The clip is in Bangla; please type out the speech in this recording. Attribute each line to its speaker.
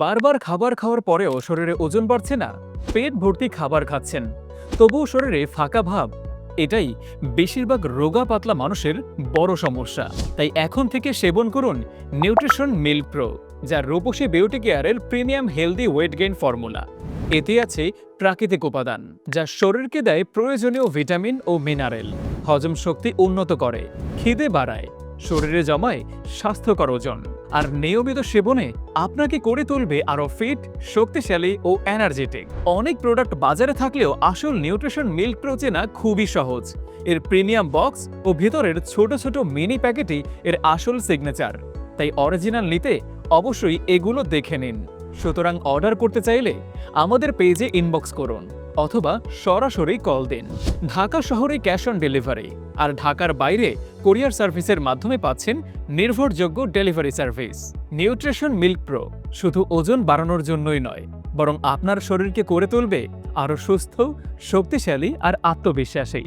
Speaker 1: বারবার খাবার খাওয়ার পরেও শরীরে ওজন বাড়ছে না, পেট ভর্তি খাবার খাচ্ছেন তবুও শরীরে ফাঁকা ভাব, এটাই বেশিরভাগ রোগা পাতলা মানুষের বড় সমস্যা। তাই এখন থেকে সেবন করুন নিউট্রিশন মিল্ক প্রো, যা রূপসী বিউটি কেয়ারের premium healthy weight gain formula. এতে আছে প্রাকৃতিক উপাদান যা শরীরকে দেয় প্রয়োজনীয় ভিটামিন ও মিনারেল, হজম শক্তি উন্নত করে, খিদে বাড়ায়, শরীরে জমায় স্বাস্থ্যকর ওজন। আর নিয়মিত সেবনে আপনাকে করে তুলবে আরো ফিট, শক্তিশালী ও এনার্জেটিক। অনেক প্রোডাক্ট বাজারে থাকলেও আসল নিউট্রিশন মিল্ক প্রো চেনা খুবই সহজ। এর প্রিমিয়াম বক্স ও ভিতরের ছোট ছোট মিনি প্যাকেটই এর আসল সিগনেচার। তাই অরিজিনাল নিতে অবশ্যই এগুলো দেখে নিন। সুতরাং অর্ডার করতে চাইলে আমাদের পেজে ইনবক্স করুন অথবা সরাসরি কল দিন। ঢাকা শহরে ক্যাশ অন ডেলিভারি, আর ঢাকার বাইরে কোরিয়ার সার্ভিসের মাধ্যমে পাচ্ছেন নির্ভরযোগ্য delivery service. Nutrition milk pro শুধু ওজন বাড়ানোর জন্যই নয়, বরং আপনার শরীরকে করে তুলবে আরও সুস্থ, শক্তিশালী আর আত্মবিশ্বাসী।